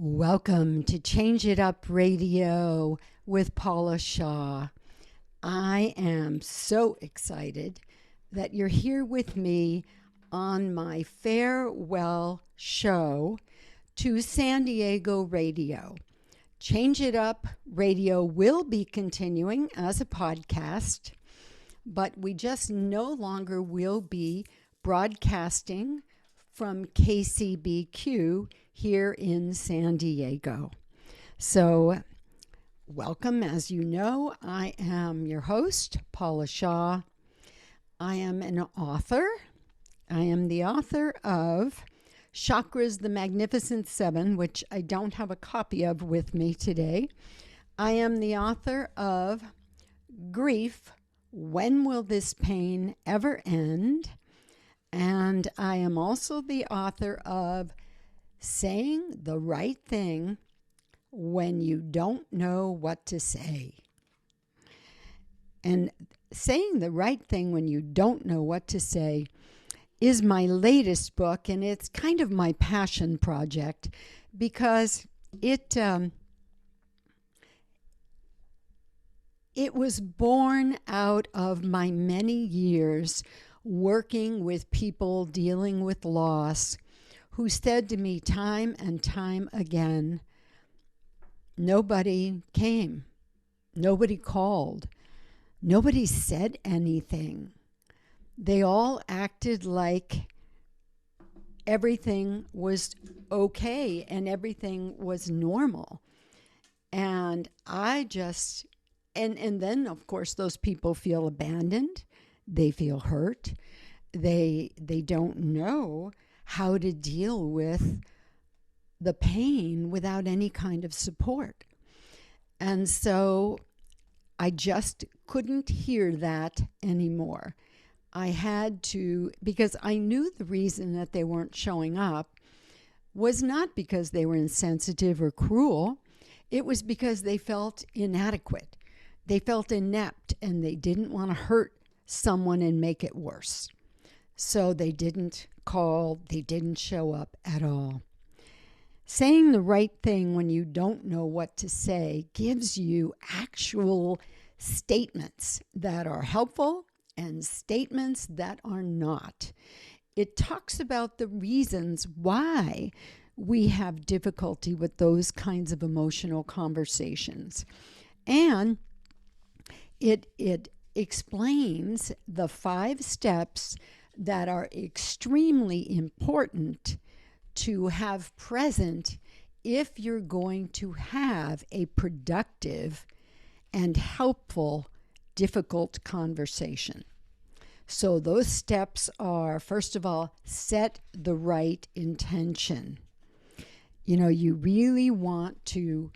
Welcome to Change It Up Radio with Paula Shaw. I am so excited that you're here with me on my farewell show to San Diego Radio. Change It Up Radio will be continuing as a podcast, but we just no longer will be broadcasting from KCBQ here in San Diego. So, welcome. As you know, I am your host, Paula Shaw. I am an author. I am the author of Chakras, the Magnificent Seven, which I don't have a copy of with me today. I am the author of Grief, When Will This Pain Ever End? And I am also the author of Saying the Right Thing When You Don't Know What to Say. And saying the right thing when you don't know what to say is my latest book, and it's kind of my passion project because it was born out of my many years working with people dealing with loss who said to me time and time again, nobody came, nobody called, nobody said anything. They all acted like everything was okay and everything was normal. And and then of course those people feel abandoned, they feel hurt, they don't know how to deal with the pain without any kind of support. And so I just couldn't hear that anymore. I had to, because I knew the reason that they weren't showing up was not because they were insensitive or cruel. It was because they felt inadequate. They felt inept and they didn't want to hurt someone and make it worse. So they didn't call, they didn't show up at all. Saying the right thing when you don't know what to say gives you actual statements that are helpful and statements that are not. It talks about the reasons why we have difficulty with those kinds of emotional conversations. And it explains the 5 steps that are extremely important to have present if you're going to have a productive and helpful, difficult conversation. So those steps are, first of all, set the right intention. You really want to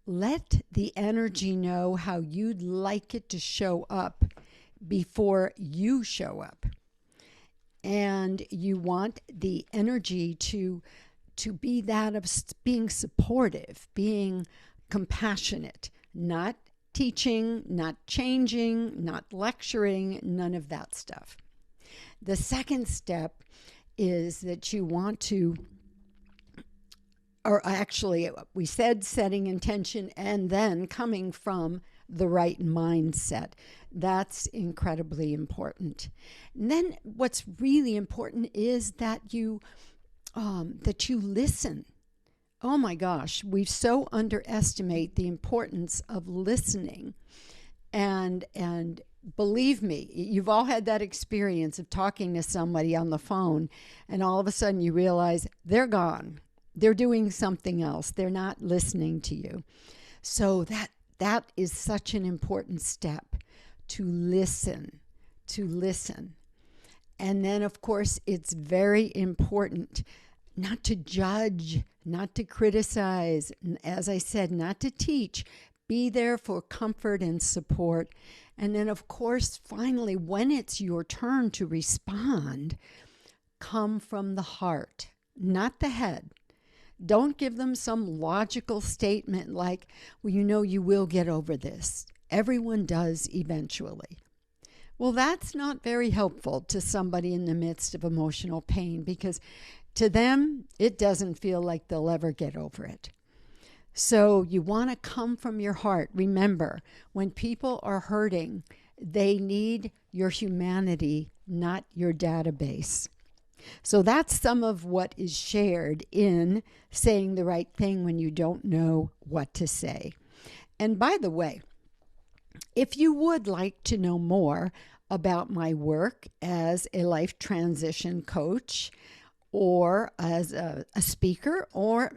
let the energy know how you'd like it to show up before you show up. And you want the energy to be that of being supportive, being compassionate, not teaching, not changing, not lecturing, none of that stuff. The second step is that you want to, or actually we said setting intention and then coming from the right mindset. That's incredibly important. And then what's really important is that you listen. Oh my gosh, we so underestimate the importance of listening. And believe me, you've all had that experience of talking to somebody on the phone and all of a sudden you realize they're gone. They're doing something else. They're not listening to you. So that is such an important step, to listen. And then, of course, it's very important not to judge, not to criticize, as I said, not to teach. Be there for comfort and support. And then, of course, finally, when it's your turn to respond, come from the heart, not the head. Don't give them some logical statement like, well, you will get over this. Everyone does eventually. Well, that's not very helpful to somebody in the midst of emotional pain because to them, it doesn't feel like they'll ever get over it. So you want to come from your heart. Remember, when people are hurting, they need your humanity, not your database. So that's some of what is shared in saying the right thing when you don't know what to say. And by the way, if you would like to know more about my work as a life transition coach or as a speaker, or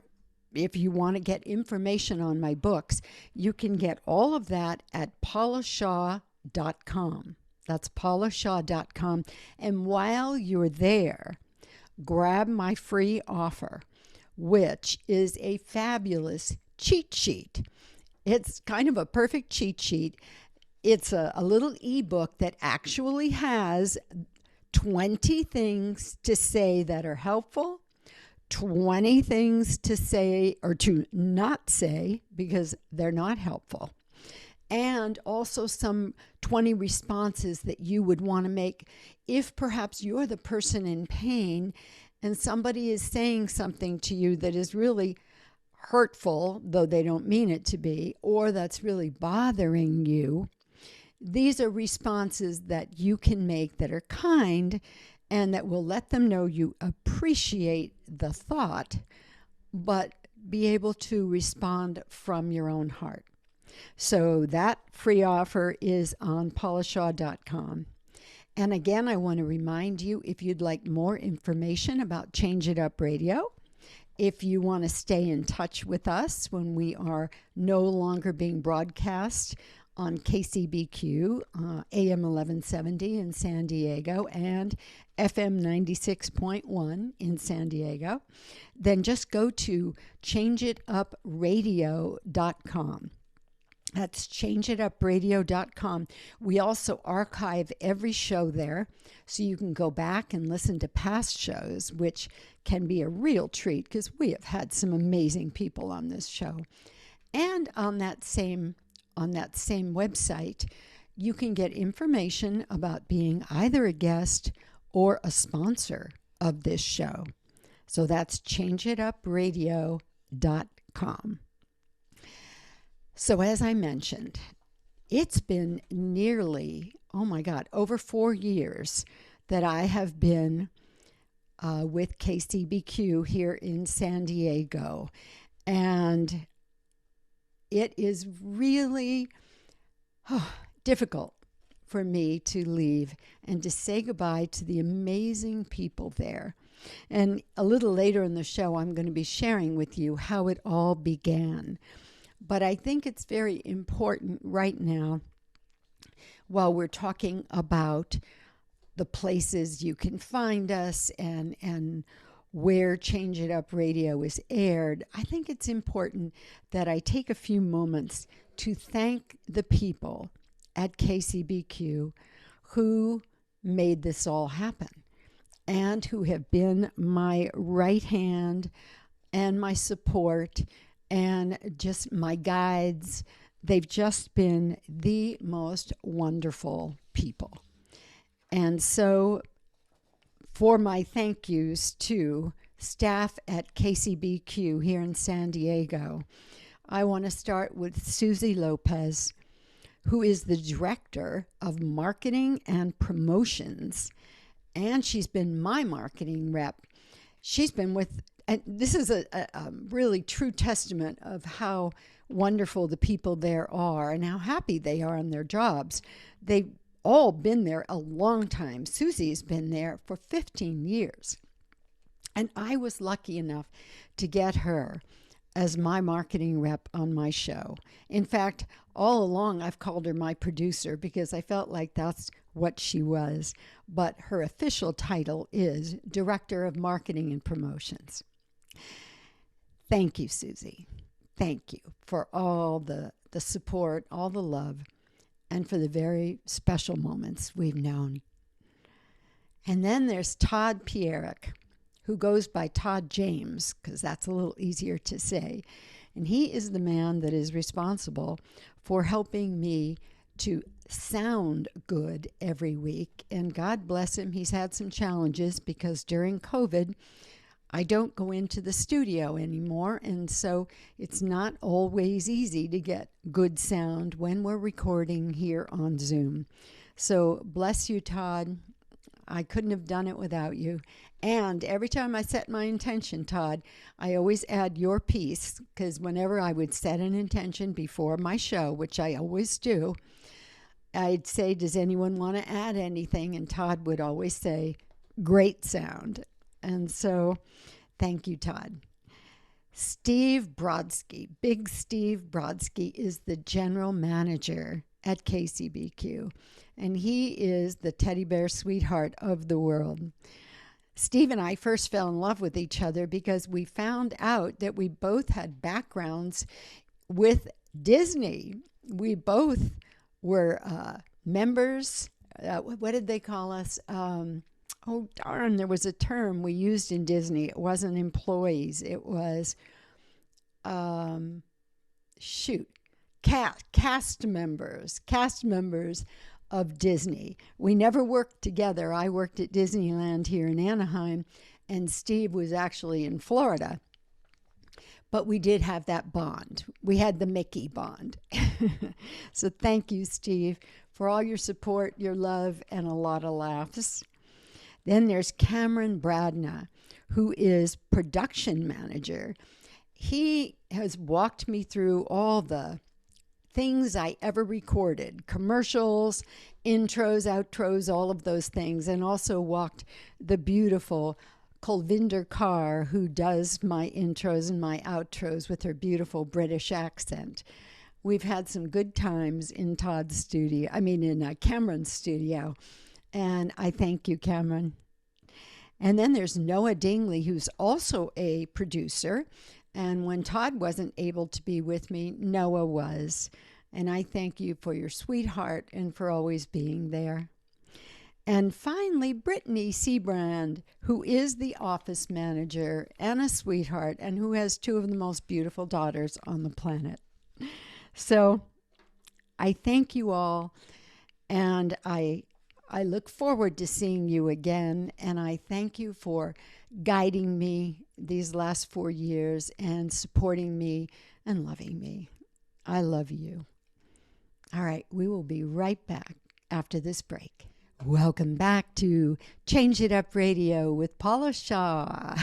if you want to get information on my books, you can get all of that at paulashaw.com. That's paulashaw.com. And while you're there, grab my free offer, which is a fabulous cheat sheet. It's kind of a perfect cheat sheet. It's a little ebook that actually has 20 things to say that are helpful, 20 things to say or to not say because they're not helpful, and also some 20 responses that you would want to make if perhaps you're the person in pain and somebody is saying something to you that is really hurtful, though they don't mean it to be, or that's really bothering you. These are responses that you can make that are kind and that will let them know you appreciate the thought, but be able to respond from your own heart. So that free offer is on paulashaw.com. And again, I want to remind you, if you'd like more information about Change It Up Radio, if you want to stay in touch with us when we are no longer being broadcast on KCBQ, AM 1170 in San Diego, and FM 96.1 in San Diego, then just go to changeitupradio.com. That's changeitupradio.com. We also archive every show there, so you can go back and listen to past shows, which can be a real treat because we have had some amazing people on this show. And on that same website, you can get information about being either a guest or a sponsor of this show. So that's changeitupradio.com. So as I mentioned, it's been nearly, over 4 years that I have been with KCBQ here in San Diego. And it is really difficult for me to leave and to say goodbye to the amazing people there. And a little later in the show, I'm going to be sharing with you how it all began. But I think it's very important right now, while we're talking about the places you can find us and where Change It Up Radio is aired, I think it's important that I take a few moments to thank the people at KCBQ who made this all happen and who have been my right hand and my support and just my guides. They've just been the most wonderful people. And so for my thank yous to staff at KCBQ here in San Diego, I want to start with Susie Lopez, who is the Director of Marketing and Promotions. And she's been my marketing rep. She's been with, and this is a really true testament of how wonderful the people there are and how happy they are on their jobs. They've all been there a long time. Susie's been there for 15 years. And I was lucky enough to get her as my marketing rep on my show. In fact, all along I've called her my producer because I felt like that's what she was. But her official title is Director of Marketing and Promotions. Thank you, Susie. Thank you for all the support, all the love, and for the very special moments we've known. And then there's Todd Pierrick, who goes by Todd James, because that's a little easier to say. And he is the man that is responsible for helping me to sound good every week. And God bless him, he's had some challenges because during COVID, I don't go into the studio anymore, and so it's not always easy to get good sound when we're recording here on Zoom. So bless you, Todd. I couldn't have done it without you. And every time I set my intention, Todd, I always add your piece, because whenever I would set an intention before my show, which I always do, I'd say, does anyone want to add anything? And Todd would always say, great sound. And so thank you, Todd. Steve Brodsky, Big Steve Brodsky, is the general manager at KCBQ, and he is the teddy bear sweetheart of the world. Steve and I first fell in love with each other because we found out that we both had backgrounds with Disney. We both were members. What did they call us? Oh, darn, there was a term we used in Disney. It wasn't employees. It was, cast members of Disney. We never worked together. I worked at Disneyland here in Anaheim, and Steve was actually in Florida. But we did have that bond. We had the Mickey bond. So thank you, Steve, for all your support, your love, and a lot of laughs. Then there's Cameron Bradna, who is production manager. He has walked me through all the things I ever recorded, commercials, intros, outros, all of those things, and also walked the beautiful Kulvinder Kaur, who does my intros and my outros with her beautiful British accent. We've had some good times in Cameron's studio. And I thank you, Cameron. And then there's Noah Dingley, who's also a producer. And when Todd wasn't able to be with me, Noah was. And I thank you for your sweetheart and for always being there. And finally, Brittany Seabrand, who is the office manager and a sweetheart and who has two of the most beautiful daughters on the planet. So I thank you all, and I look forward to seeing you again, and I thank you for guiding me these last 4 years and supporting me and loving me. I love you. All right, we will be right back after this break. Welcome back to Change It Up Radio with Paula Shaw.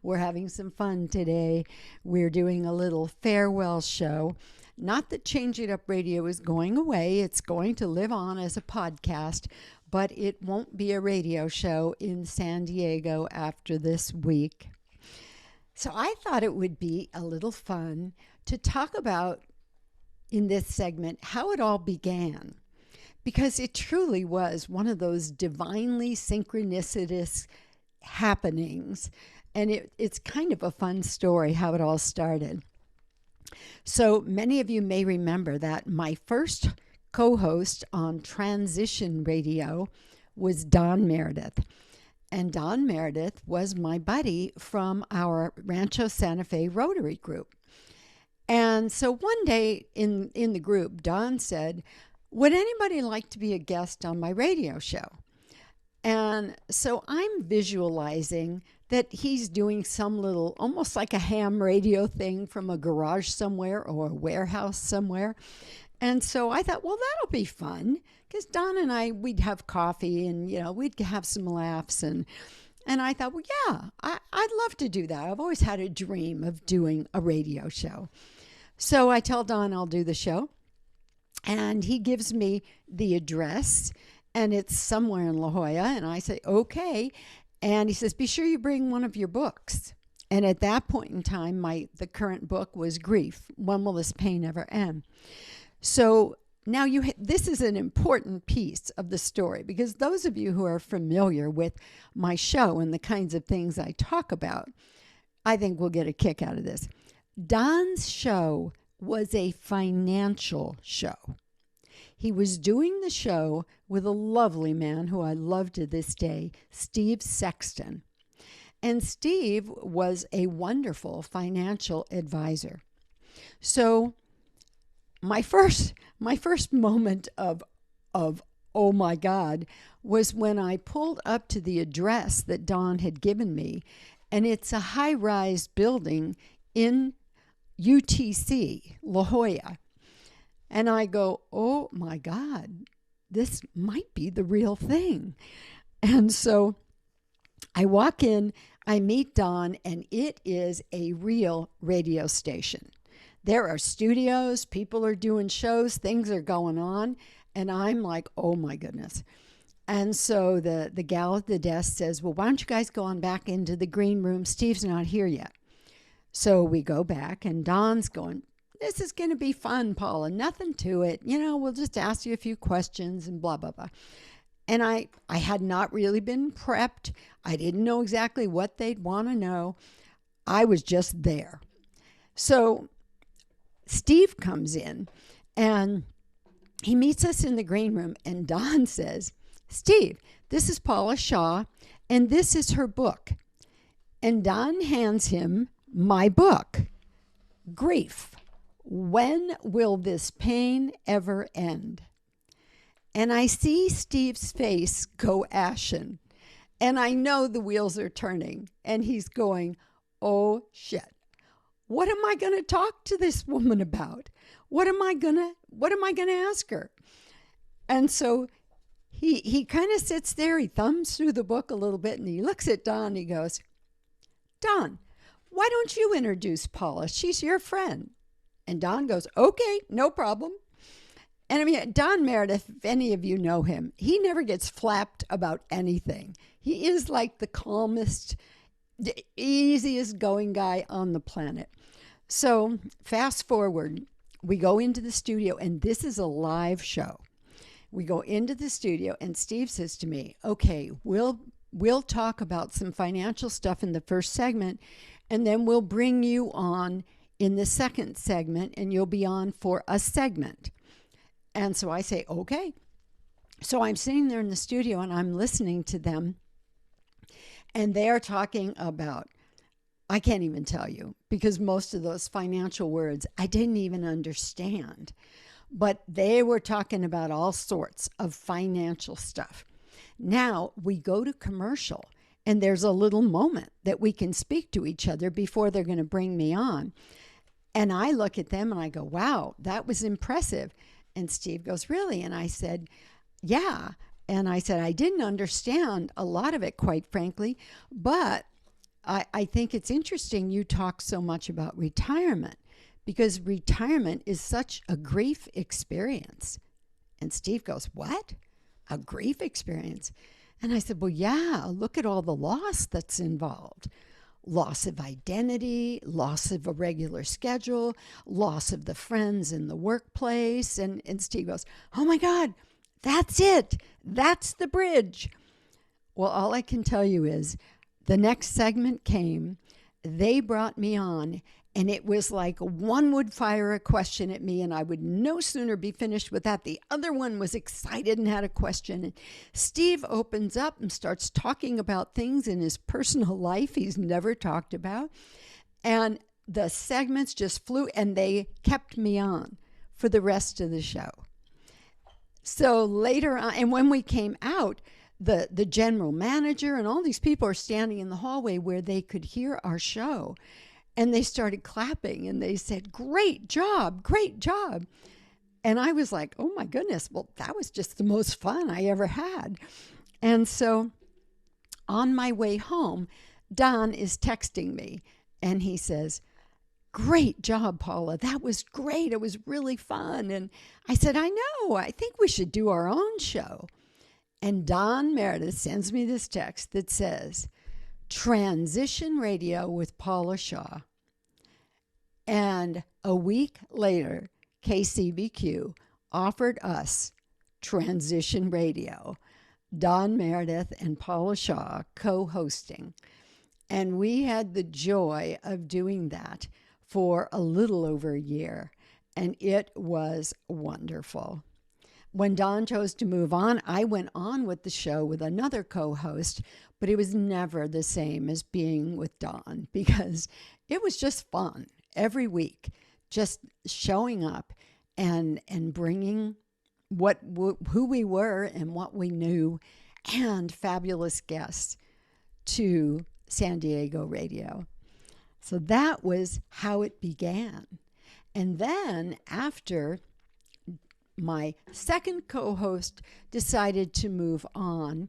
We're having some fun today. We're doing a little farewell show. Not that Change It Up Radio is going away. It's going to live on as a podcast, but it won't be a radio show in San Diego after this week. So I thought it would be a little fun to talk about, in this segment, how it all began. Because it truly was one of those divinely synchronicitous happenings. And it's kind of a fun story how it all started. So many of you may remember that my first co-host on Transition Radio was Don Meredith. And Don Meredith was my buddy from our Rancho Santa Fe Rotary group. And so one day in the group, Don said, would anybody like to be a guest on my radio show? And so I'm visualizing that he's doing some little, almost like a ham radio thing from a garage somewhere or a warehouse somewhere. And so I thought, well, that'll be fun, because Don and I, we'd have coffee and, we'd have some laughs. And I thought, well, yeah, I'd love to do that. I've always had a dream of doing a radio show. So I tell Don I'll do the show. And he gives me the address, and it's somewhere in La Jolla. And I say, okay. And he says, be sure you bring one of your books. And at that point in time, the current book was Grief, When Will This Pain Ever End? So now this is an important piece of the story, because those of you who are familiar with my show and the kinds of things I talk about, I think will get a kick out of this. Don's show was a financial show. He was doing the show with a lovely man who I love to this day, Steve Sexton. And Steve was a wonderful financial advisor. So my first moment of oh my God was when I pulled up to the address that Don had given me, And it's a high-rise building in UTC, La Jolla. And I go, oh my God, this might be the real thing. And so I walk in, I meet Don, and it is a real radio station. There are studios, people are doing shows, things are going on. And I'm like, oh my goodness. And so the gal at the desk says, well, why don't you guys go on back into the green room? Steve's not here yet. So we go back, and Don's going, this is going to be fun, Paula. Nothing to it. We'll just ask you a few questions and blah, blah, blah. And I had not really been prepped. I didn't know exactly what they'd want to know. I was just there. So Steve comes in, and he meets us in the green room, and Don says, Steve, this is Paula Shaw, and this is her book. And Don hands him my book, Grief. When will this pain ever end? And I see Steve's face go ashen, and I know the wheels are turning, and he's going, oh shit. What am I going to talk to this woman about? What am I going to ask her? And so he kind of sits there, he thumbs through the book a little bit, and he looks at Don, and he goes, Don, why don't you introduce Paula? She's your friend. And Don goes, okay, no problem. And I mean, Don Meredith, if any of you know him, he never gets flapped about anything. He is like the calmest, the easiest going guy on the planet. So fast forward, we go into the studio, and this is a live show. We go into the studio, and Steve says to me, okay, we'll talk about some financial stuff in the first segment, and then we'll bring you on in the second segment, and you'll be on for a segment. And so I say, okay. So I'm sitting there in the studio, and I'm listening to them, and they are talking about, I can't even tell you, because most of those financial words I didn't even understand. But they were talking about all sorts of financial stuff. Now we go to commercial, and there's a little moment that we can speak to each other before they're going to bring me on. And I look at them and I go, wow, that was impressive. And Steve goes, really? And I said, yeah. And I said, I didn't understand a lot of it, quite frankly, but I think it's interesting you talk so much about retirement, because retirement is such a grief experience. And Steve goes, what? A grief experience? And I said, well, yeah, look at all the loss that's involved. Loss of identity, loss of a regular schedule, loss of the friends in the workplace. And Steve goes, oh my God, that's it. That's the bridge. Well, all I can tell you is the next segment came, they brought me on, and it was like one would fire a question at me, and I would no sooner be finished with that. The other one was excited and had a question. And Steve opens up and starts talking about things in his personal life he's never talked about. And the segments just flew, and they kept me on for the rest of the show. So later on, and when we came out, the general manager and all these people are standing in the hallway where they could hear our show. And they started clapping, and they said, great job, great job. And I was like, oh my goodness, well, that was just the most fun I ever had. And so on my way home, Don is texting me, and he says, great job, Paula. That was great. It was really fun. And I said, I know. I think we should do our own show. And Don Meredith sends me this text that says, Transition Radio with Paula Shaw. And a week later, KCBQ offered us Transition Radio, Don Meredith and Paula Shaw co-hosting. And we had the joy of doing that for a little over a year, and it was wonderful. When Don chose to move on, I went on with the show with another co-host, but it was never the same as being with Don, because it was just fun every week, just showing up and bringing who we were and what we knew, and fabulous guests to San Diego radio. So that was how it began. And then after my second co-host decided to move on,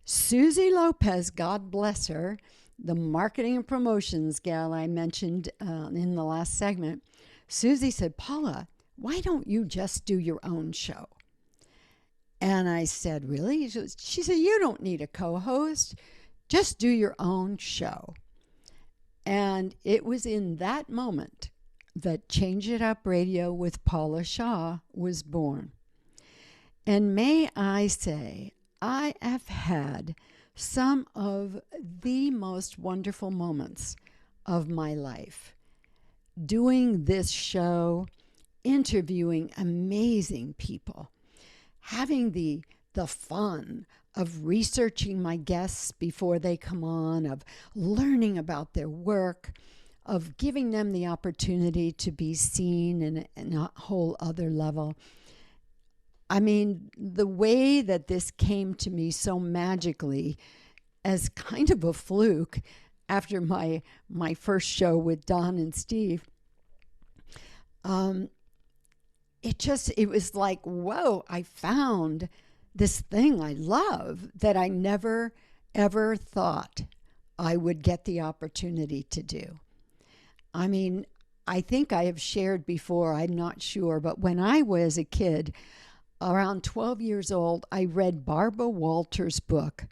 Susie Lopez, God bless her, the marketing and promotions gal I mentioned in the last segment, Susie said, Paula, why don't you just do your own show? And I said, really? She said, you don't need a co-host. Just do your own show. And it was in that moment that Change It Up Radio with Paula Shaw was born. And may I say, I have had some of the most wonderful moments of my life doing this show, interviewing amazing people, having the fun of researching my guests before they come on, of learning about their work, of giving them the opportunity to be seen in a whole other level. I mean, the way that this came to me so magically as kind of a fluke after my first show with Don and Steve, it was like, whoa, I found this thing I love that I never, ever thought I would get the opportunity to do. I mean, I think I have shared before, I'm not sure, but when I was a kid, around 12 years old, I read Barbara Walters' book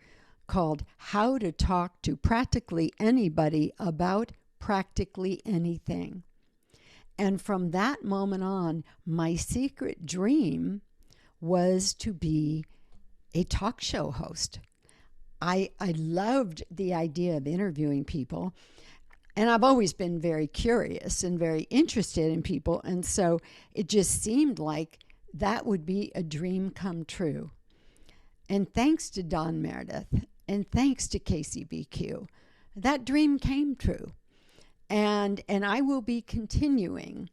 called How to Talk to Practically Anybody About Practically Anything. And from that moment on, my secret dream was to be a talk show host. I loved the idea of interviewing people, and I've always been very curious and very interested in people, and so it just seemed like that would be a dream come true. And thanks to Don Meredith, and thanks to KCBQ, that dream came true. And I will be continuing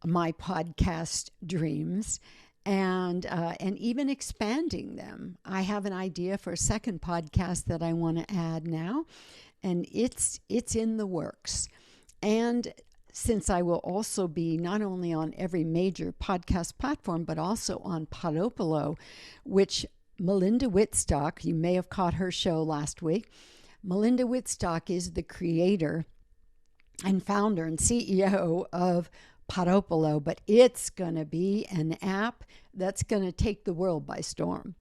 my podcast dreams and even expanding them. I have an idea for a second podcast that I want to add now, and it's in the works. And since I will also be not only on every major podcast platform, but also on Podopolo, which Melinda Whitstock, you may have caught her show last week. Melinda Whitstock is the creator and founder and CEO of Podopolo, but it's going to be an app that's going to take the world by storm.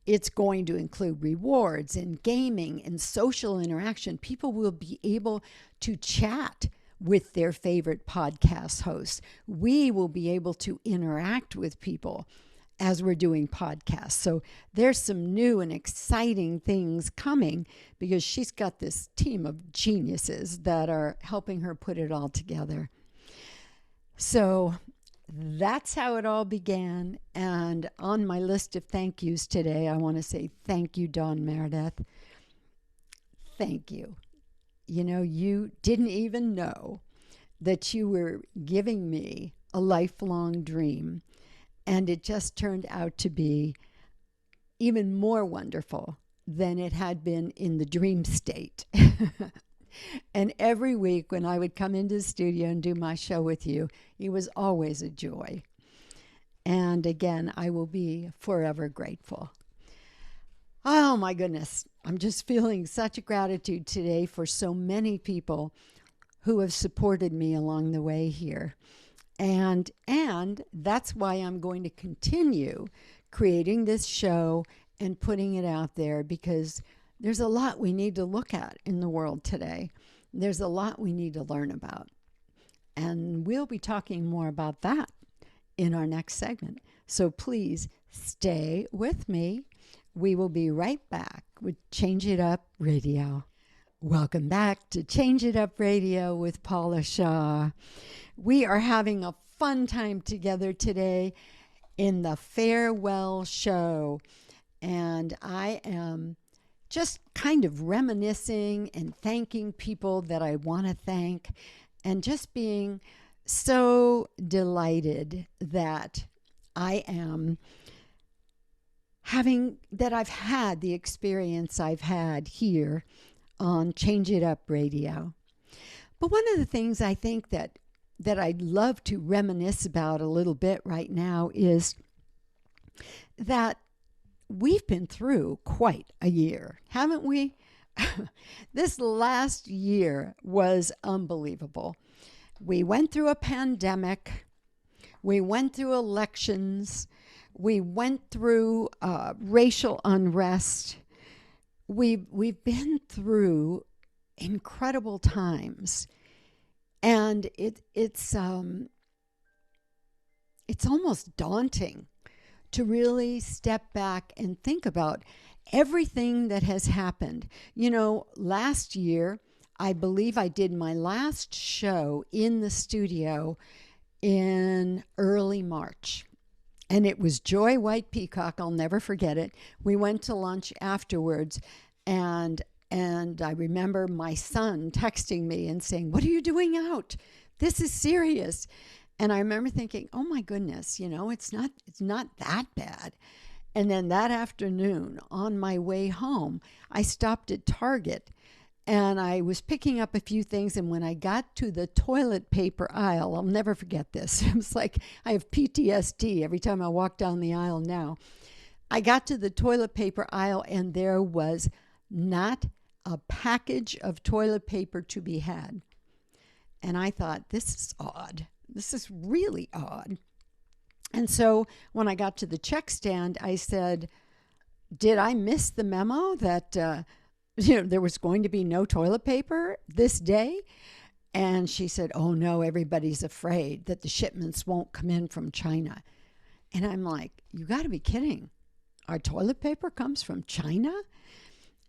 It's going to include rewards and gaming and social interaction. People will be able to chat with their favorite podcast hosts. We will be able to interact with people as we're doing podcasts. So there's some new and exciting things coming because she's got this team of geniuses that are helping her put it all together. So that's how it all began. And on my list of thank yous today, I want to say thank you, Don Meredith. Thank you. You know, you didn't even know that you were giving me a lifelong dream. And it just turned out to be even more wonderful than it had been in the dream state. And every week when I would come into the studio and do my show with you, it was always a joy. And again, I will be forever grateful. Oh my goodness, I'm just feeling such gratitude today for so many people who have supported me along the way here. And that's why I'm going to continue creating this show and putting it out there, because there's a lot we need to look at in the world today. There's a lot we need to learn about. And we'll be talking more about that in our next segment. So please stay with me. We will be right back with Change It Up Radio. Welcome back to Change It Up Radio with Paula Shaw. We are having a fun time together today in the farewell show. And I am just kind of reminiscing and thanking people that I want to thank, and just being so delighted that I've had the experience I've had here on Change It Up Radio. But one of the things I think that I'd love to reminisce about a little bit right now is that we've been through quite a year, haven't we? This last year was unbelievable. We went through a pandemic. We went through elections. We went through racial unrest. We've been through incredible times, and it's almost daunting to really step back and think about everything that has happened. You know, last year, I believe I did my last show in the studio in early March. And it was Joy White Peacock. I'll never forget it. We went to lunch afterwards, and I remember my son texting me and saying, "What are you doing out? This is serious." And I remember thinking, "Oh my goodness, you know, it's not that bad." And then that afternoon, on my way home, I stopped at Target and I was picking up a few things. And when I got to the toilet paper aisle, I'll never forget this. It was like I have PTSD every time I walk down the aisle now. I got to the toilet paper aisle and there was not a package of toilet paper to be had. And I thought, this is odd. This is really odd. And so when I got to the check stand, I said, "Did I miss the memo that there was going to be no toilet paper this day?" And she said, "Oh no, everybody's afraid that the shipments won't come in from China." And I'm like, "You got to be kidding. Our toilet paper comes from China?"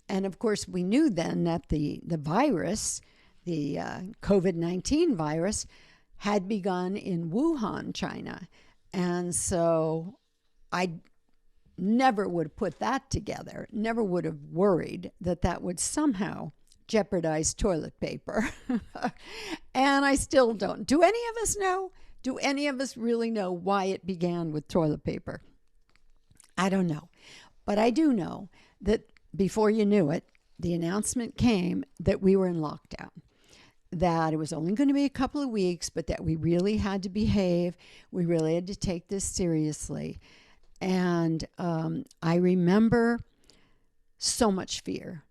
And of course, we knew then that the virus, the COVID-19 virus, had begun in Wuhan, China. And so I never would have put that together, never would have worried that that would somehow jeopardize toilet paper. And I still don't. Do any of us know? Do any of us really know why it began with toilet paper? I don't know. But I do know that before you knew it, the announcement came that we were in lockdown, that it was only going to be a couple of weeks, but that we really had to behave. We really had to take this seriously. And I remember so much fear.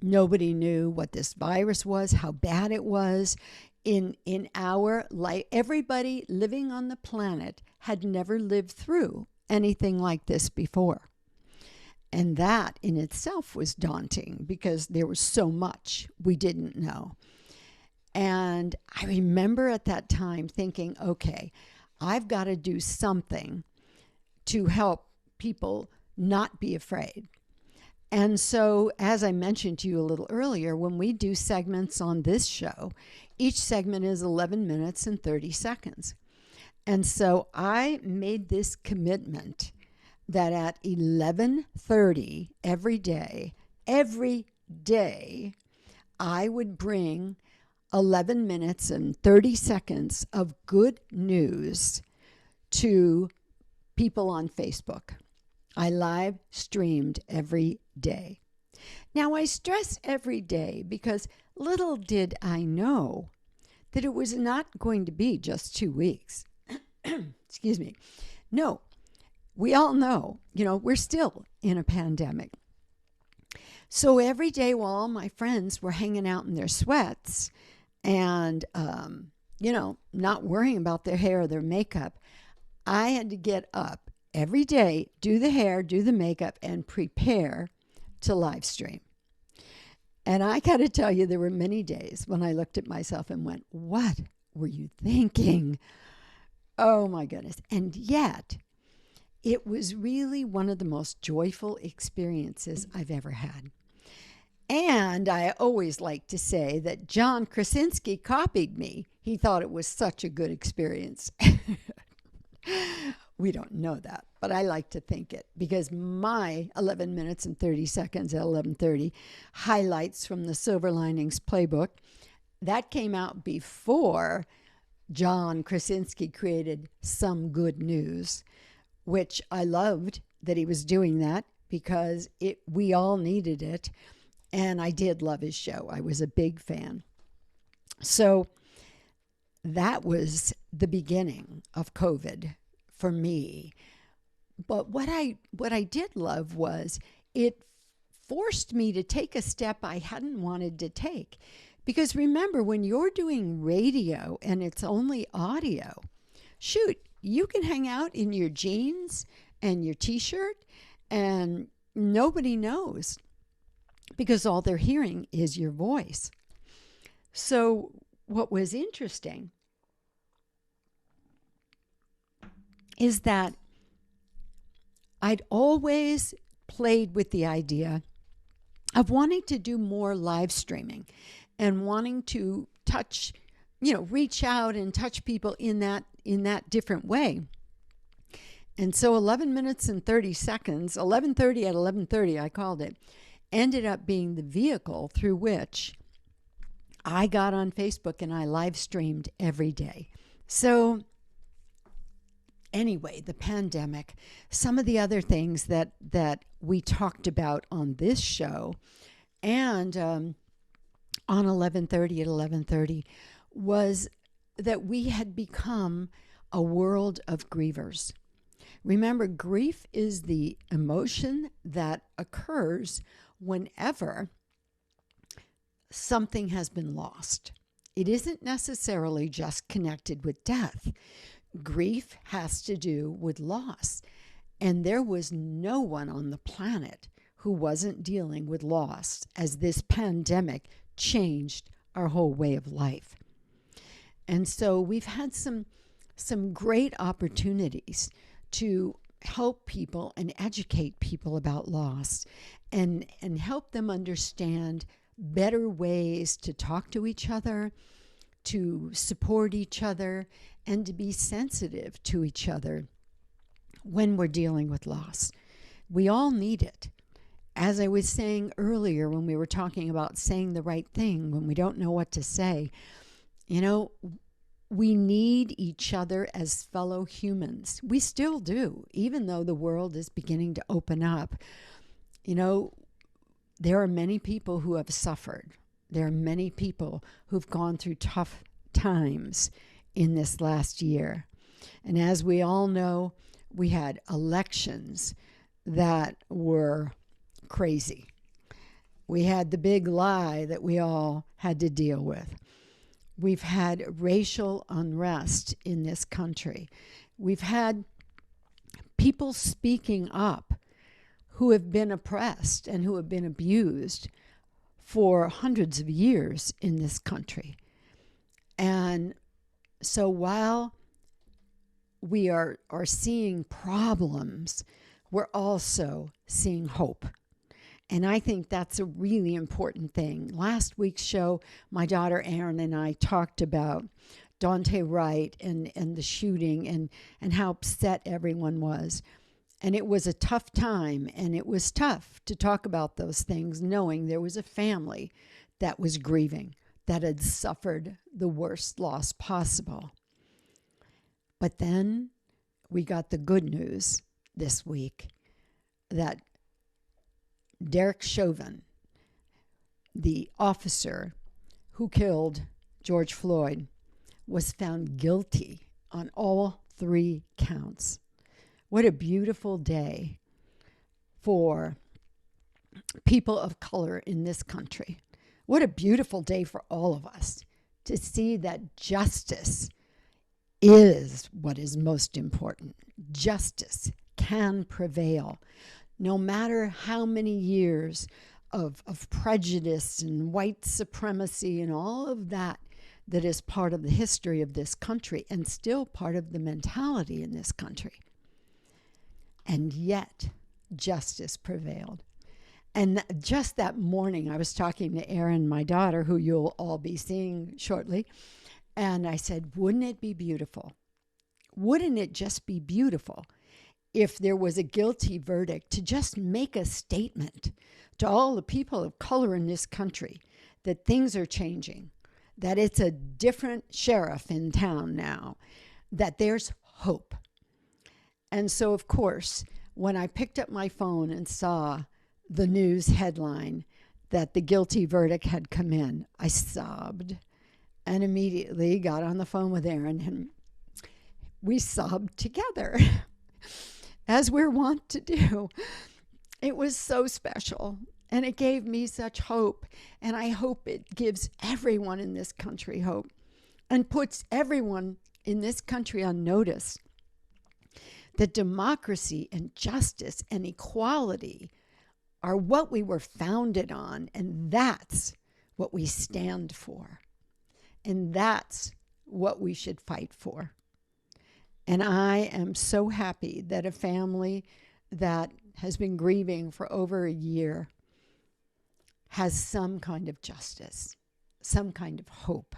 Nobody knew what this virus was, how bad it was. In our life, everybody living on the planet had never lived through anything like this before. And that in itself was daunting because there was so much we didn't know. And I remember at that time thinking, okay, I've got to do something to help people not be afraid. And so, as I mentioned to you a little earlier, when we do segments on this show, each segment is 11 minutes and 30 seconds. And so I made this commitment that at 11:30 every day, I would bring 11 minutes and 30 seconds of good news to people on Facebook. I live streamed every day. Now, I stress every day because little did I know that it was not going to be just 2 weeks. Excuse me. No, we all know, we're still in a pandemic. So every day while all my friends were hanging out in their sweats and, not worrying about their hair or their makeup, I had to get up every day, do the hair, do the makeup, and prepare to live stream. And I got to tell you, there were many days when I looked at myself and went, what were you thinking? Oh my goodness. And yet, it was really one of the most joyful experiences I've ever had. And I always like to say that John Krasinski copied me. He thought it was such a good experience. We don't know that, but I like to think it because my 11 minutes and 30 seconds at 11:30 highlights from the Silver Linings Playbook, that came out before John Krasinski created Some Good News, which I loved that he was doing that because we all needed it. And I did love his show. I was a big fan. So that was the beginning of COVID for me. But what I did love was it forced me to take a step I hadn't wanted to take. Because remember, when you're doing radio and it's only audio, shoot, you can hang out in your jeans and your t-shirt and nobody knows, because all they're hearing is your voice. So what was interesting is that I'd always played with the idea of wanting to do more live streaming and wanting to touch, reach out and touch people in that different way. And so 11 minutes and 30 seconds, 11:30 at 11:30, I called it, ended up being the vehicle through which I got on Facebook and I live streamed every day. So anyway, the pandemic, some of the other things that we talked about on this show and on 11:30 at 11:30 was that we had become a world of grievers. Remember, grief is the emotion that occurs whenever something has been lost. It isn't necessarily just connected with death. Grief has to do with loss. And there was no one on the planet who wasn't dealing with loss as this pandemic changed our whole way of life. And so we've had some great opportunities to help people and educate people about loss and help them understand better ways to talk to each other, to support each other, and to be sensitive to each other when we're dealing with loss. We all need it. As I was saying earlier when we were talking about saying the right thing when we don't know what to say, we need each other as fellow humans. We still do, even though the world is beginning to open up. There are many people who have suffered. There are many people who've gone through tough times in this last year. And as we all know, we had elections that were crazy. We had the big lie that we all had to deal with. We've had racial unrest in this country. We've had people speaking up who have been oppressed and who have been abused for hundreds of years in this country. And so while we are seeing problems, we're also seeing hope. And I think that's a really important thing. Last week's show, my daughter Erin and I talked about Daunte Wright and the shooting and how upset everyone was. And it was a tough time, and it was tough to talk about those things, knowing there was a family that was grieving, that had suffered the worst loss possible. But then we got the good news this week that Derek Chauvin, the officer who killed George Floyd, was found guilty on all 3 counts. What a beautiful day for people of color in this country. What a beautiful day for all of us to see that justice is what is most important. Justice can prevail. No matter how many years of prejudice and white supremacy and all of that is part of the history of this country and still part of the mentality in this country. And yet, justice prevailed. And just that morning, I was talking to Erin, my daughter, who you'll all be seeing shortly, and I said, wouldn't it be beautiful? Wouldn't it just be beautiful if there was a guilty verdict to just make a statement to all the people of color in this country that things are changing, that it's a different sheriff in town now, that there's hope. And so, of course, when I picked up my phone and saw the news headline that the guilty verdict had come in, I sobbed and immediately got on the phone with Erin, and we sobbed together, as we're wont to do. It was so special, and it gave me such hope, and I hope it gives everyone in this country hope and puts everyone in this country on notice that democracy and justice and equality are what we were founded on, and that's what we stand for, and that's what we should fight for. And I am so happy that a family that has been grieving for over a year has some kind of justice, some kind of hope.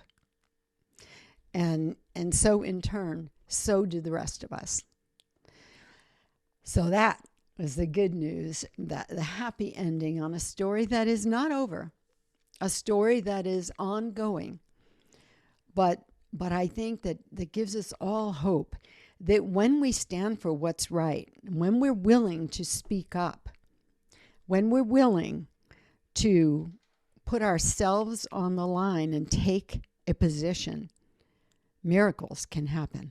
And so in turn, so do the rest of us. So that was the good news, that the happy ending on a story that is not over, a story that is ongoing. But I think that gives us all hope that when we stand for what's right, when we're willing to speak up, when we're willing to put ourselves on the line and take a position, miracles can happen.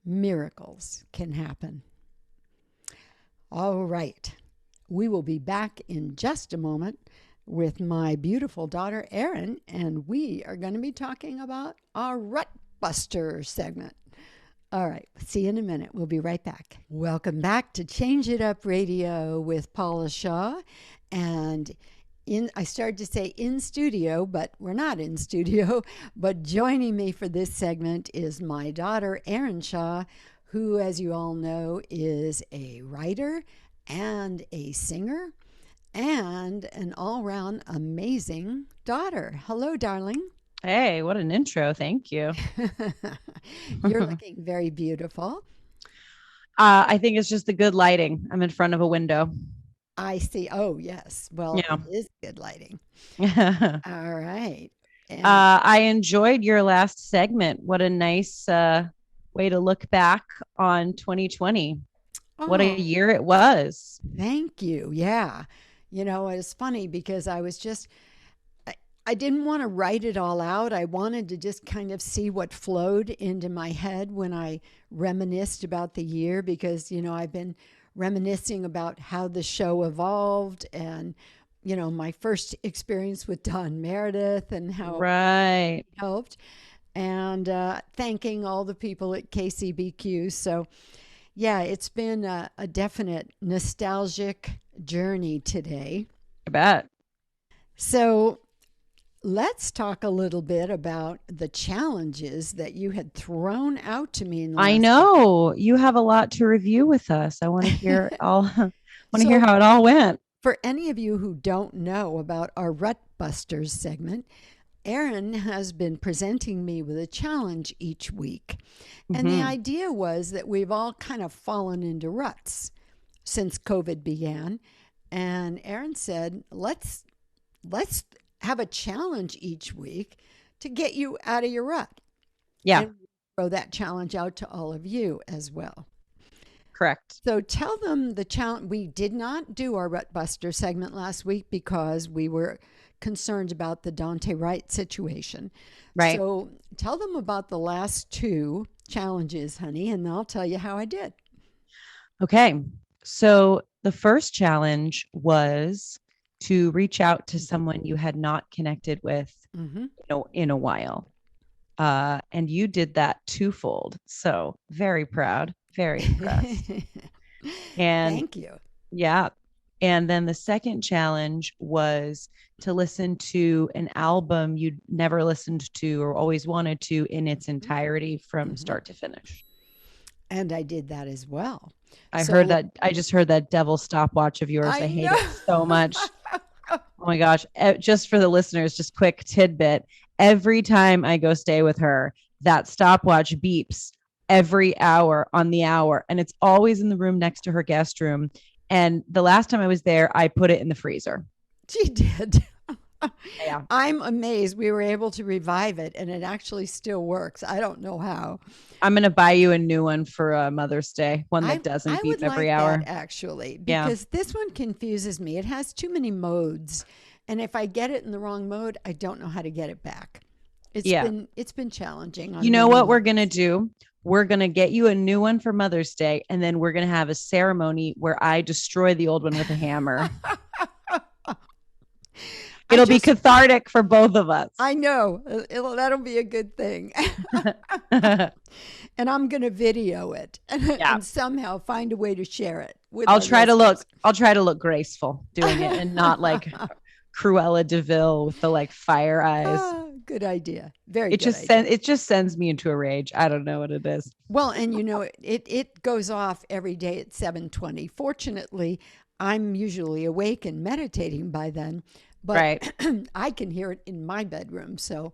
Miracles can happen. All right. We will be back in just a moment with my beautiful daughter, Erin, and we are going to be talking about our Rut Buster segment. All right. See you in a minute. We'll be right back. Welcome back to Change It Up Radio with Paula Shaw. And I started to say in studio, but we're not in studio. But joining me for this segment is my daughter, Erin Shaw, who, as you all know, is a writer and a singer and an all-round amazing daughter. Hello, darling. Hey, what an intro. Thank you. You're looking very beautiful. I think it's just the good lighting. I'm in front of a window. I see. Oh, yes. Well, Yeah. It is good lighting. All right. And I enjoyed your last segment. What a nice way to look back on 2020. What a year it was. Thank you. Yeah. You know, it's funny because I didn't want to write it all out. I wanted to just kind of see what flowed into my head when I reminisced about the year, because, you know, I've been reminiscing about how the show evolved and, you know, my first experience with Don Meredith and how it helped, and thanking all the people at KCBQ. So, yeah, it's been a definite nostalgic journey today. I bet. So let's talk a little bit about the challenges that you had thrown out to me. I know you have a lot to review with us. I want to hear hear how it all went. For any of you who don't know about our Rut Busters segment, Erin has been presenting me with a challenge each week. And the idea was that we've all kind of fallen into ruts since COVID began. And Erin said, let's have a challenge each week to get you out of your rut. Yeah. And throw that challenge out to all of you as well. Correct. So tell them the challenge. We did not do our Rut Buster segment last week because we were concerned about the Dante Wright situation. Right. So tell them about the last two challenges, honey, and I'll tell you how I did. Okay. So the first challenge was to reach out to someone you had not connected with in a while. And you did that twofold. So very proud, very impressed. And thank you. Yeah. And then the second challenge was to listen to an album you'd never listened to or always wanted to in its entirety from start to finish. And I did that as well. I just heard that devil stopwatch of yours. I hate it so much. Oh my gosh. Just for the listeners, just quick tidbit. Every time I go stay with her, that stopwatch beeps every hour on the hour. And it's always in the room next to her guest room. And the last time I was there, I put it in the freezer. She did. Yeah. I'm amazed we were able to revive it, and it actually still works. I don't know how. I'm going to buy you a new one for Mother's Day, one that doesn't beep every hour. That, actually, because this one confuses me. It has too many modes, And if I get it in the wrong mode, I don't know how to get it back. Yeah. It's been challenging. You know what we're going to do? We're going to get you a new one for Mother's Day. And then we're going to have a ceremony where I destroy the old one with a hammer. It'll be cathartic for both of us. I know. That'll be a good thing. And I'm going to video it and somehow find a way to share it. I'll try to look graceful doing it and not like Cruella DeVille with the like fire eyes. Good idea. Very it good. It just sends me into a rage. I don't know what it is. Well, and you know, it goes off every day at 7:20. Fortunately, I'm usually awake and meditating by then, but I can hear it in my bedroom. So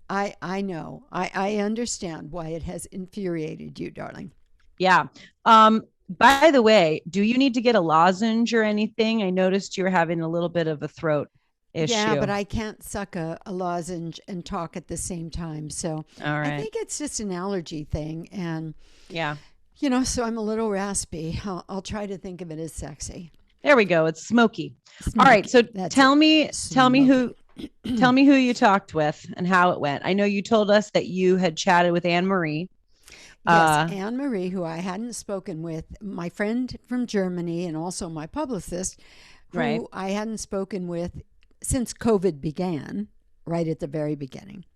I know. I understand why it has infuriated you, darling. Yeah. By the way, do you need to get a lozenge or anything? I noticed you were having a little bit of a throat issue. Yeah, but I can't suck a lozenge and talk at the same time. So I think it's just an allergy thing. And you know, so I'm a little raspy. I'll try to think of it as sexy. There we go. It's smoky. All right. So tell me who you talked with and how it went. I know you told us that you had chatted with Anne Marie. Yes, Anne Marie, who I hadn't spoken with, my friend from Germany, and also my publicist, who I hadn't spoken with since COVID began, right at the very beginning.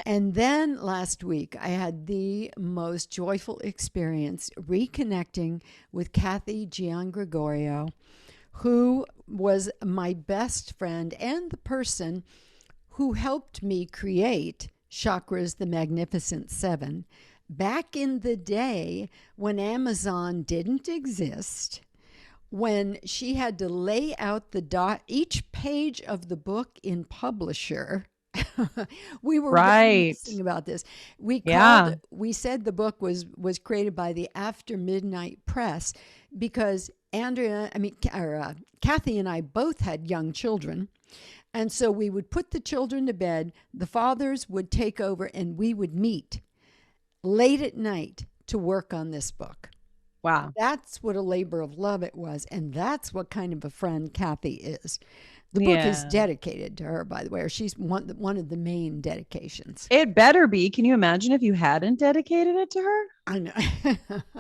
And then last week, I had the most joyful experience reconnecting with Kathy Giangregorio, who was my best friend and the person who helped me create Chakras, the Magnificent Seven, back in the day when Amazon didn't exist, when she had to lay out each page of the book in Publisher. We were reminiscing about this. We said the book was created by the After Midnight Press because Kathy and I both had young children. And so we would put the children to bed, the fathers would take over, and we would meet late at night to work on this book. Wow. That's what a labor of love it was. And that's what kind of a friend Kathy is. The book is dedicated to her, by the way, or she's one of the main dedications. It better be. Can you imagine if you hadn't dedicated it to her? I know.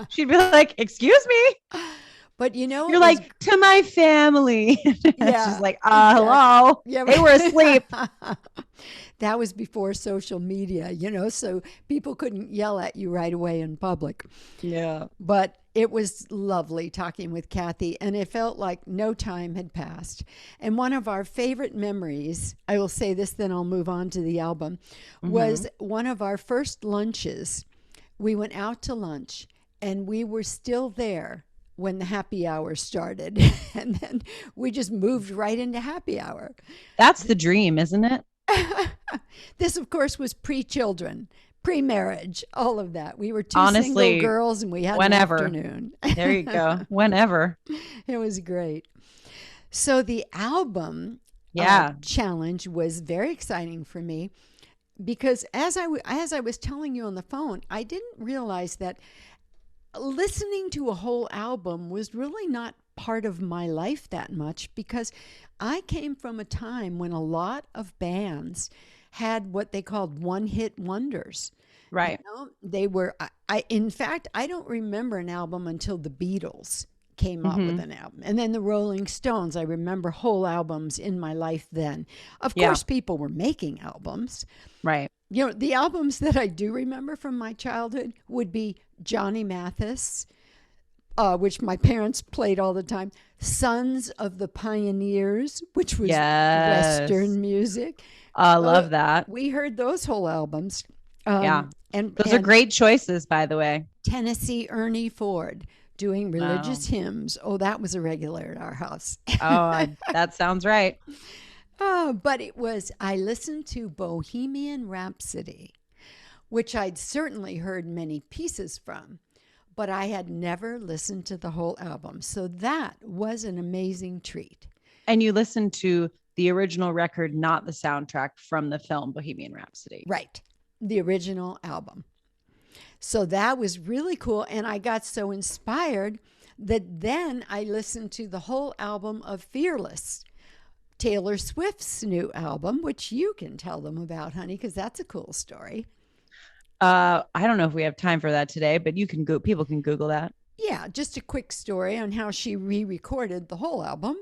She'd be like, excuse me. But you know, you're like, to my family. Yeah. She's like, hello. Yeah, they were asleep. That was before social media, you know, so people couldn't yell at you right away in public. Yeah. But it was lovely talking with Kathy, and it felt like no time had passed. And one of our favorite memories, I will say this, then I'll move on to the album, was one of our first lunches. We went out to lunch, and we were still there when the happy hour started. And then we just moved right into happy hour. That's the dream, isn't it? This, of course, was pre-children, pre-marriage, all of that. We were two single girls, and we had an afternoon. There you go. Whenever. It was great. So the album challenge was very exciting for me because as I was telling you on the phone, I didn't realize that listening to a whole album was really not part of my life that much because I came from a time when a lot of bands had what they called one-hit wonders. Right. You know, they were, in fact, I don't remember an album until the Beatles came up with an album. And then the Rolling Stones, I remember whole albums in my life then. Of course, people were making albums. Right. You know, the albums that I do remember from my childhood would be Johnny Mathis, which my parents played all the time. Sons of the Pioneers, which was Western music. I love that. We heard those whole albums. And those are great choices, by the way. Tennessee Ernie Ford doing religious hymns. Oh, that was a regular at our house. That sounds right. But I listened to Bohemian Rhapsody, which I'd certainly heard many pieces from, but I had never listened to the whole album. So that was an amazing treat. And you listened to the original record, not the soundtrack from the film Bohemian Rhapsody. Right. The original album. So that was really cool. And I got so inspired that then I listened to the whole album of Fearless, Taylor Swift's new album, which you can tell them about, honey, because that's a cool story. I don't know if we have time for that today, but people can Google that. Yeah, just a quick story on how she re-recorded the whole album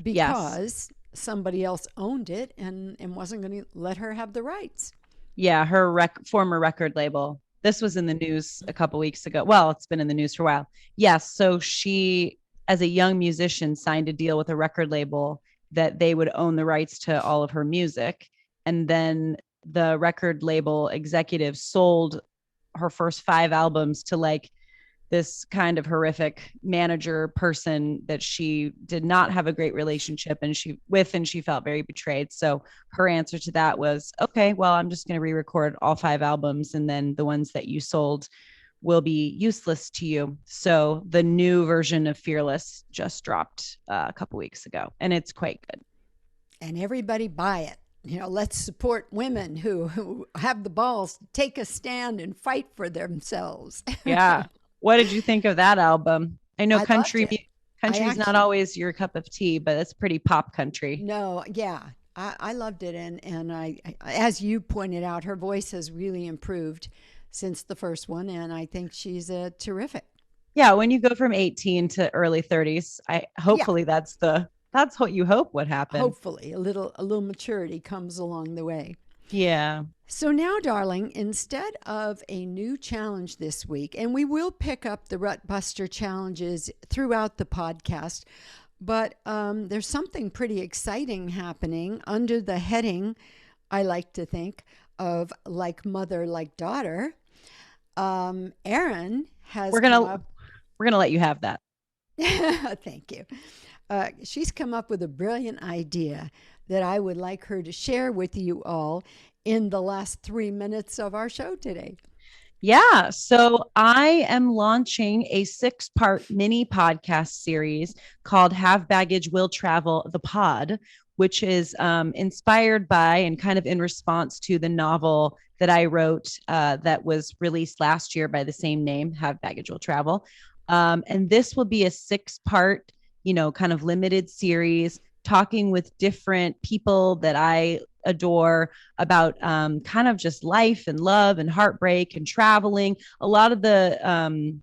Yes. because somebody else owned it and wasn't going to let her have the rights. Yeah, her former record label. This was in the news a couple weeks ago. Well, it's been in the news for a while. Yes, so she, as a young musician, signed a deal with a record label that they would own the rights to all of her music. And then the record label executive sold her first 5 albums to like this kind of horrific manager person that she did not have a great relationship and she felt very betrayed. So her answer to that was, okay, well, I'm just going to re-record all 5 albums, and then the ones that you sold will be useless to you. So the new version of Fearless just dropped a couple weeks ago, and it's quite good. And everybody buy it. Let's support women who have the balls to take a stand and fight for themselves. Yeah. What did you think of that album? I know country's not always your cup of tea, but it's pretty pop country. No, yeah. I loved it. And I, as you pointed out, her voice has really improved since the first one. And I think she's terrific. Yeah. When you go from 18 to early 30s, hopefully that's what you hope would happen. Hopefully a little maturity comes along the way. Yeah. So now, darling, instead of a new challenge this week, and we will pick up the Rut Buster challenges throughout the podcast, but there's something pretty exciting happening under the heading, I like to think, of like mother, like daughter. Erin has We're gonna let you have that. Thank you. She's come up with a brilliant idea that I would like her to share with you all in the last 3 minutes of our show today. Yeah. So I am launching a 6-part mini podcast series called Have Baggage Will Travel, the Pod, which is inspired by and kind of in response to the novel that I wrote that was released last year by the same name, Have Baggage Will Travel. And this will be a 6-part, kind of limited series talking with different people that I adore about kind of just life and love and heartbreak and traveling. A lot of the,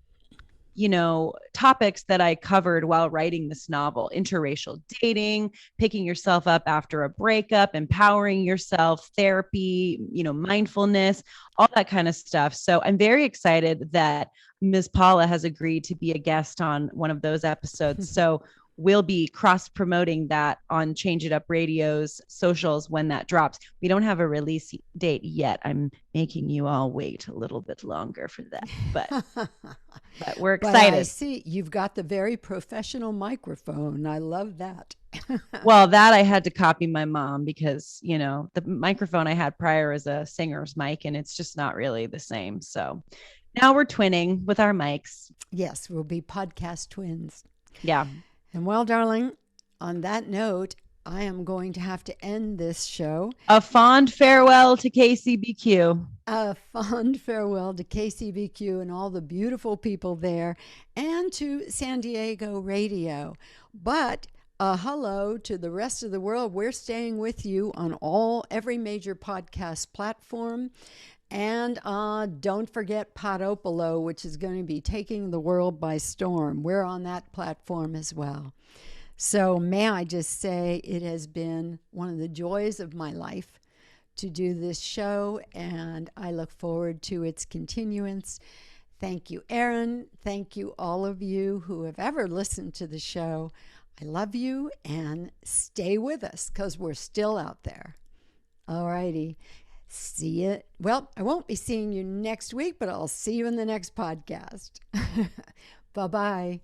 topics that I covered while writing this novel: interracial dating, picking yourself up after a breakup, empowering yourself, therapy, mindfulness, all that kind of stuff. So I'm very excited that Ms. Paula has agreed to be a guest on one of those episodes. So we'll be cross promoting that on Change It Up Radio's socials when that drops. We don't have a release date yet. I'm making you all wait a little bit longer for that, but we're excited. But I see you've got the very professional microphone. I love that. Well, that I had to copy my mom because, the microphone I had prior is a singer's mic and it's just not really the same. So now we're twinning with our mics. Yes, we'll be podcast twins. Yeah. And well, darling, on that note, I am going to have to end this show. A fond farewell to KCBQ. A fond farewell to KCBQ and all the beautiful people there, and to San Diego Radio. But a hello to the rest of the world. We're staying with you on every major podcast platform. And don't forget Podopolo, which is going to be taking the world by storm. We're on that platform as well. So may I just say it has been one of the joys of my life to do this show, and I look forward to its continuance. Thank you, Erin. Thank you, all of you who have ever listened to the show. I love you, and stay with us because we're still out there. All righty. See you. Well, I won't be seeing you next week, but I'll see you in the next podcast. Bye-bye.